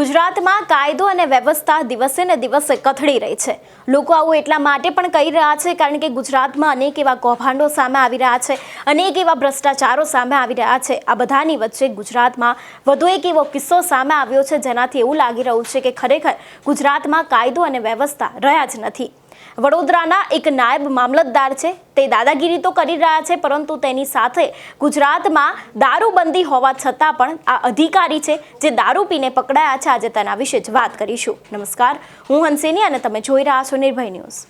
ગુજરાતમાં કાયદો અને વ્યવસ્થા દિવસે ને દિવસે કથળી રહી છે। લોકો આવું એટલા માટે પણ કહી રહ્યા છે કારણ કે ગુજરાતમાં અનેક એવા કૌભાંડો સામે આવી રહ્યા છે, અનેક એવા ભ્રષ્ટાચારો સામે આવી રહ્યા છે। આ બધાની વચ્ચે ગુજરાતમાં વધુ એક એવો કિસ્સો સામે આવ્યો છે જેનાથી એવું લાગી રહ્યું છે કે ખરેખર ગુજરાતમાં કાયદો અને વ્યવસ્થા રહ્યા જ નથી। વડોદરાના એક નાયબ મામલતદાર છે, તે દાદાગીરી તો કરી રહ્યા છે, પરંતુ તેની સાથે ગુજરાતમાં દારૂબંધી હોવા છતાં પણ આ અધિકારી છે જે દારૂ પીને પકડાયા છે। આજે તેના વિશે જ વાત કરીશું। નમસ્કાર, હું હંસિની અને તમે જોઈ રહ્યા છો નિર્ભય ન્યૂઝ।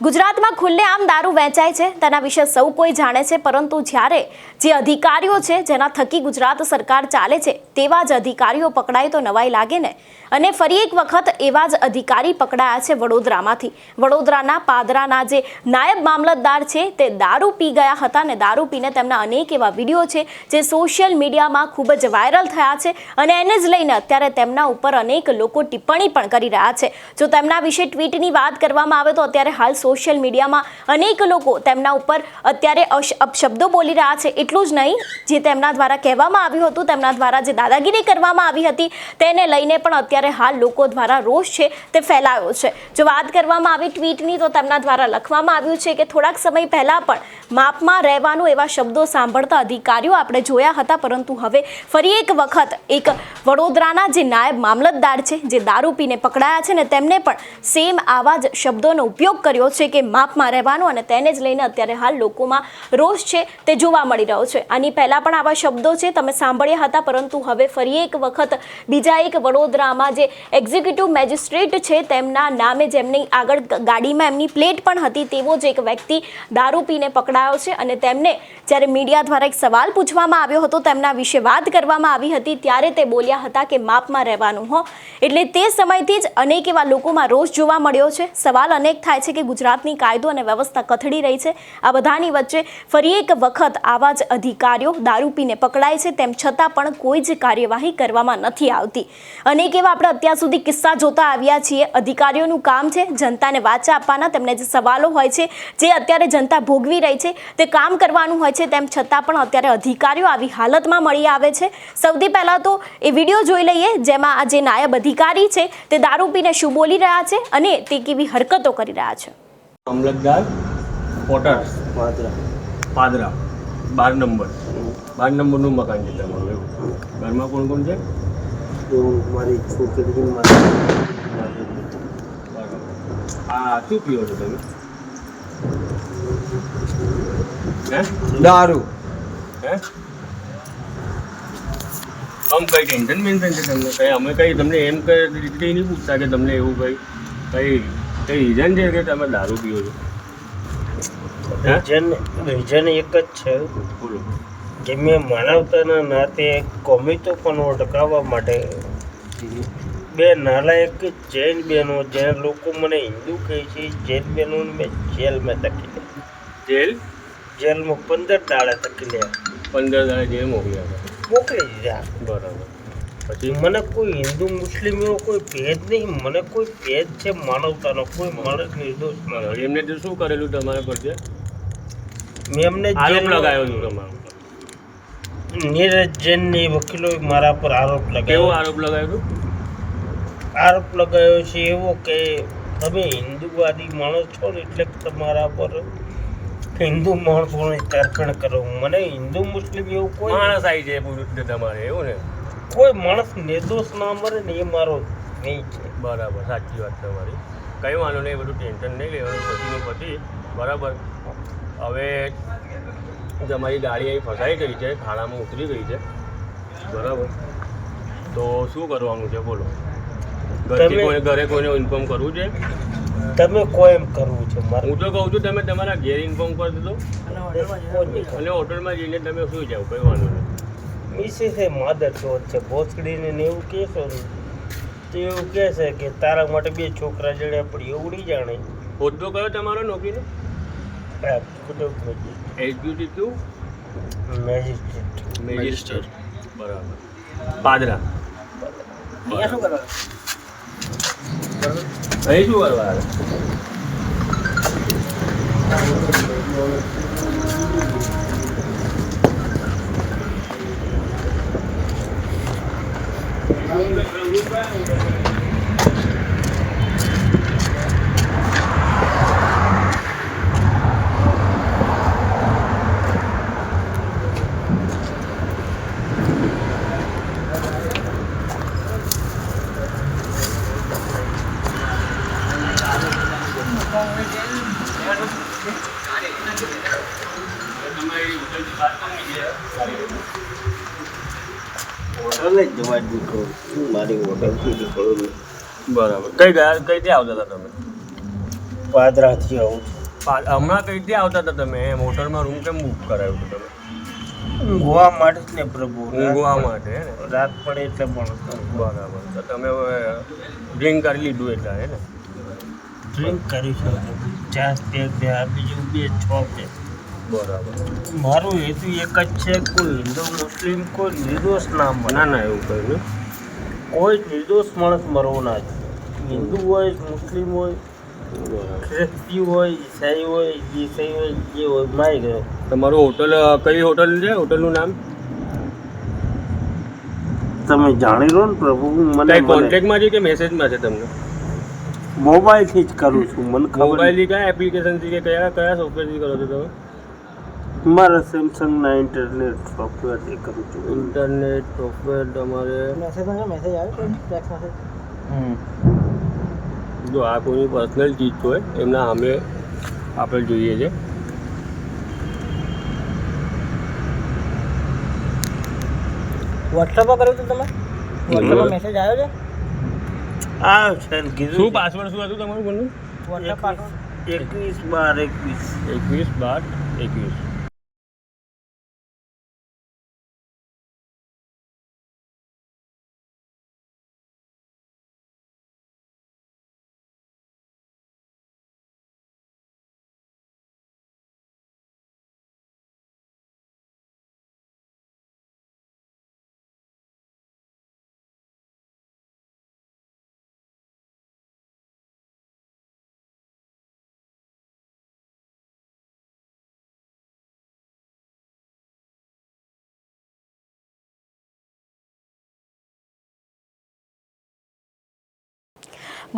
ગુજરાતમાં ખુલ્લેઆમ દારૂ વેચાય છે તેના વિશે સૌ કોઈ જાણે છે, પરંતુ જ્યારે જે અધિકારીઓ છે જેના થકી ગુજરાત સરકાર ચાલે છે તેવા જ અધિકારીઓ પકડાય તો નવાઈ લાગે ને। અને ફરી એક વખત એવા જ અધિકારી પકડાયા છે વડોદરામાંથી। વડોદરાના પાદરાના જે નાયબ મામલતદાર છે તે દારૂ પી ગયા હતા અને દારૂ પીને તેમના અનેક એવા વિડીયો છે જે સોશિયલ મીડિયામાં ખૂબ જ વાયરલ થયા છે અને એને જ લઈને અત્યારે તેમના ઉપર અનેક લોકો ટિપ્પણી પણ કરી રહ્યા છે। જો તેમના વિશે ટ્વીટની વાત કરવામાં આવે તો અત્યારે હાલ સોશિયલ મીડિયામાં અનેક લોકો તેમના ઉપર અત્યારે અપશબ્દો બોલી રહ્યા છે। એટલું જ નહીં, જે તેમના દ્વારા કહેવામાં આવ્યું હતું, તેમના દ્વારા જે દાદાગીરી કરવામાં આવી હતી તેને લઈને પણ અત્યારે હાલ લોકો દ્વારા રોષ છે તે ફેલાયો છે। જો વાત કરવામાં આવી ટ્વીટની તો તેમના દ્વારા લખવામાં આવ્યું છે કે થોડાક સમય પહેલા પણ માપમાં રહેવાનું એવા શબ્દો સાંભળતા અધિકારીઓ આપણે જોયા હતા, પરંતુ હવે ફરી એક વખત એક વડોદરાના જે નાયબ મામલતદાર છે જે દારૂ પીને પકડાયા છે ને તેમને પણ સેમ આવા જ શબ્દોનો ઉપયોગ કર્યો છે કે માપમાં રહેવાનું, અને તેને જ લઈને અત્યારે હાલ લોકોમાં રોષ છે તે જોવા મળી રહ્યો છે। આની પહેલા પણ આવા શબ્દો છે તમે સાંભળ્યા હતા, પરંતુ હવે ફરી એક વખત બીજા એક વડોદરામાં જે એક્ઝિક્યુટિવ મેજિસ્ટ્રેટ છે તેમના નામે જેમની આગળ ગાડીમાં એમની પ્લેટ પણ હતી તેવો જ એક વ્યક્તિ દારૂ પીને પકડાયો છે। અને તેમને જ્યારે મીડિયા દ્વારા એક સવાલ પૂછવામાં આવ્યો હતો, તેમના વિશે વાત કરવામાં આવી હતી, ત્યારે તે બોલ્યા હતા કે માપમાં રહેવાનું હો। એટલે તે સમયથી જ અનેક એવા લોકોમાં રોષ જોવા મળ્યો છે। સવાલ અનેક થાય છે કે ગુજરાતની કાયદો અને વ્યવસ્થા કથળી રહી છે। આ બધાની વચ્ચે ફરી એક વખત આવા જ અધિકારીઓ દારૂ પીને પકડાય છે, તેમ છતાં પણ કોઈ જ કાર્યવાહી કરવામાં નથી આવતી। અનેક એવા આપણે અત્યાર સુધી કિસ્સા જોતા આવ્યા છીએ। અધિકારીઓનું કામ છે જનતાને વાચા આપવાના, તેમને જે સવાલો હોય છે જે અત્યારે જનતા ભોગવી રહી છે તે કામ કરવાનું હોય છે, તેમ છતાં પણ અત્યારે અધિકારીઓ આવી હાલતમાં મળી આવે છે। સૌથી પહેલાં તો એ વિડીયો જોઈ લઈએ જેમાં આ જે નાયબ અધિકારી છે તે દારૂ પીને શું બોલી રહ્યા છે અને તે કેવી હરકતો કરી રહ્યા છે। મામલતદાર પોટર પાદરા 12 નંબરનું મકાન છે તમારું। એવું ઘરમાં કોણ કોણ છે? મારી છોકરી હા, શું પીવો છો તમે? હે? દારૂ હે? આમ કઈ ટેન્શન મેન્શન છે તમને? કઈ અમે કઈ તમને એમ કઈ રીતે નહીં પૂછતા કે તમને એવું કઈ રીઝન છે કે તમે દારૂ પીવો છો? રીઝન એક જ છે બોલો કે મેં માનવતાના નાતે કોમિતો પણ અટકાવવા માટે બે નાલાયક જૈન બહેનો, જ્યાં લોકો મને હિન્દુ કહે છે, જૈન બહેનોને મેં જેલમાં ધકેલી જેલમાં 15 દાડા ધકેલ્યા। 15 દાડા જેલ મોકલી દીધા। બરાબર। પછી મને કોઈ હિન્દુ મુસ્લિમ એવો કોઈ ભેદ નહીં, મને કોઈ ભેદ છે માનવતાનો, કોઈ માણસ નિર્દોષ બરાબર। એમને તો શું કરેલું તમારા પર? છે મેં એમને આરોપ લગાવ્યો હતો તમારો? નીરજ જૈનની વકીલોએ મારા પર આરોપ લગાવ્યો। કેવો આરોપ લગાવ્યો હતો? આરોપ લગાવ્યો છે એવો કે તમે હિન્દુવાદી માણસ છો ને એટલે તમારા પર હિન્દુ માણસોની તરફેણ કરો। મને હિન્દુ મુસ્લિમ એવું કોઈ માણસ આવી જાય પૂરું તમારે, એવું ને? કોઈ માણસ નિર્દોષ ના મરે ને એ મારો નહીં છે। બરાબર, સાચી વાત તમારી। કંઈ વાંધો નહીં, બધું ટેન્શન નહીં લેવાનું, પતિનું પતિ બરાબર। હવે તમારી ગાડી અહીં ફસાઈ ગઈ છે, ખાડામાં ઉતરી ગઈ છે બરાબર, તો શું કરવાનું છે બોલો? ઘરે કોઈને ઇન્ફોર્મ કરવું છે? તમે કોઈ એમ કરવું છે મારે? હું તો કહું છું તમે તમારા ઘેર ઇન્ફોર્મ કરી દીધો અને હોટલમાં જઈને તમે શું જાઓ, કંઈ વાંધો નહીં। મિસિસે માદર ચોથ છે, ભોસડીને ને એવું કહેશો ને તો એવું કહેશે કે તારા માટે 2 છોકરા જડ્યા પડી ઉડી જાણે। હોદ્દો કયો તમારો નોકરીનો? એક્ઝિક્યુટિવ મેજિસ્ટ્રેટ બરાબર, પાદરા। અહીં શું કરવા આવે? હોટલે જ જવા દીધો મારી હોટલથી નીકળું બરાબર. કઈથી આવતા હતા તમે? પાદરાથી આવું હમણાં કઈથી આવતા હતા તમે? એમ હોટલમાં રૂમ કેમ બુક કરાવ્યું હતું તમે? ઊંઘવા માટે જ ને પ્રભુ ઊંઘવા માટે હે ને? રાત પડે એટલે પણ બરાબર. તો તમે હવે ડ્રિંક કરી લીધું એટલે હે ને? ડ્રિંક કરી છે ચા તે આ બીજું 2 6 છે. બરાબર. મારું હેતુ એક જ છે, કોઈ હિન્દુ મુસ્લિમ કોઈ નિર્દોષ ના મરે. ના ના એવું કંઈ નહીં. કોઈ નિર્દોષ માણસ મરવો ના છે. હિન્દુ હોય મુસ્લિમ હોય બરાબર. ખ્રિસ્તી હોય ઈસાઈ હોય ઈસાઈ હોય જે હોય મારી ગયો. તમારું હોટલ કઈ હોટલ છે? હોટલનું નામ તમે જાણી લો ને પ્રભુ. મને કઈ કોન્ટેક્ટમાં છે કે મેસેજમાં છે તમને? મોબાઈલથી જ કરું છું. મને ખબર મોબાઈલથી કયા એપ્લિકેશનથી કે કયા સોફ્ટવેરથી કરો છો તમે? મારા સેમસંગના ઇન્ટરનેટ સોફ્ટવેરથી કરું છું. ઇન્ટરનેટ સોફ્ટવેર તમારે મેસેજ આવે ટેક્સ્ટ મેસેજ. જો આ કોઈની પર્સનલ ચીજ હોય એમના સામે આપણે જોઈએ છે. વોટ્સઅપ પર કર્યું હતું તમે? વોટ્સઅપમાં મેસેજ આવ્યો છે? આ છે ને કીધું શું પાસવર્ડ શું હતું તમારું બોલનું? WhatsApp password 21/12/21.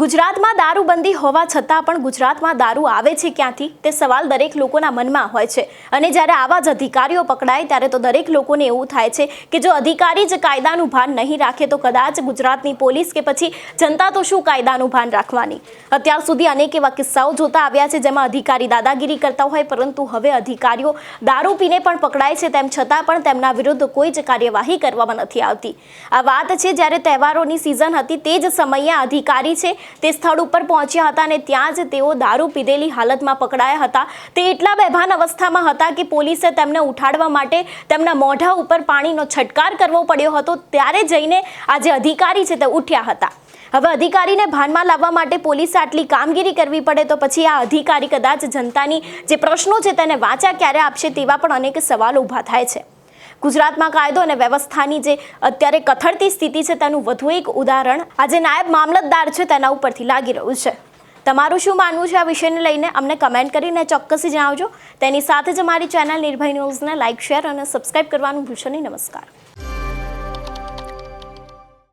ગુજરાતમાં દારૂબંધી હોવા છતાં પણ ગુજરાતમાં દારૂ આવે છે ક્યાંથી તે સવાલ દરેક લોકોના મનમાં હોય છે. અને જ્યારે આવા જ અધિકારીઓ પકડાય ત્યારે તો દરેક લોકોને એવું થાય છે કે જો અધિકારી જ કાયદાનું ભાન નહીં રાખે તો કદાચ ગુજરાતની પોલીસ કે પછી જનતા તો શું કાયદાનું ભાન રાખવાની. અત્યાર સુધી અનેક એવા કિસ્સાઓ જોતા આવ્યા છે જેમાં અધિકારી દાદાગીરી કરતા હોય, પરંતુ હવે અધિકારીઓ દારૂ પીને પણ પકડાય છે તેમ છતાં પણ તેમના વિરુદ્ધ કોઈ જ કાર્યવાહી કરવામાં નથી આવતી. આ વાત છે જ્યારે તહેવારોની સિઝન હતી તે જ સમયે અધિકારી છે તે સ્થળ ઉપર પહોંચ્યા હતા અને ત્યાં જ તેઓ દારૂ પીધેલી હાલતમાં પકડાયા હતા. તે એટલા બેભાન અવસ્થામાં હતા કે પોલીસે તેમને ઉઠાડવા માટે તેમના મોઢા ઉપર પાણીનો છંટકાર કરવો પડ્યો હતો. ત્યારે જઈને આ જે અધિકારી છે તે ઉઠ્યા હતા. હવે અધિકારીને ભાનમાં લાવવા માટે પોલીસે આટલી કામગીરી કરવી પડે તો પછી આ અધિકારી કદાચ જનતાની જે પ્રશ્નો છે તેને વાચા ક્યારે આપશે તેવા પણ અનેક સવાલો ઊભા થાય છે. ગુજરાતમાં કાયદો અને વ્યવસ્થાની જે અત્યારે કથળતી સ્થિતિ છે તેનું વધુ એક ઉદાહરણ આજે નાયબ મામલતદાર છે તેના ઉપરથી લાગી રહ્યું છે. તમારું શું માનવું છે આ વિષયને લઈને અમને કમેન્ટ કરીને ચોક્કસથી જણાવજો. તેની સાથે જ અમારી ચેનલ નિર્ભય ન્યૂઝને લાઇક, શેર અને સબસ્ક્રાઇબ કરવાનું ભૂલશો નહીં. નમસ્કાર.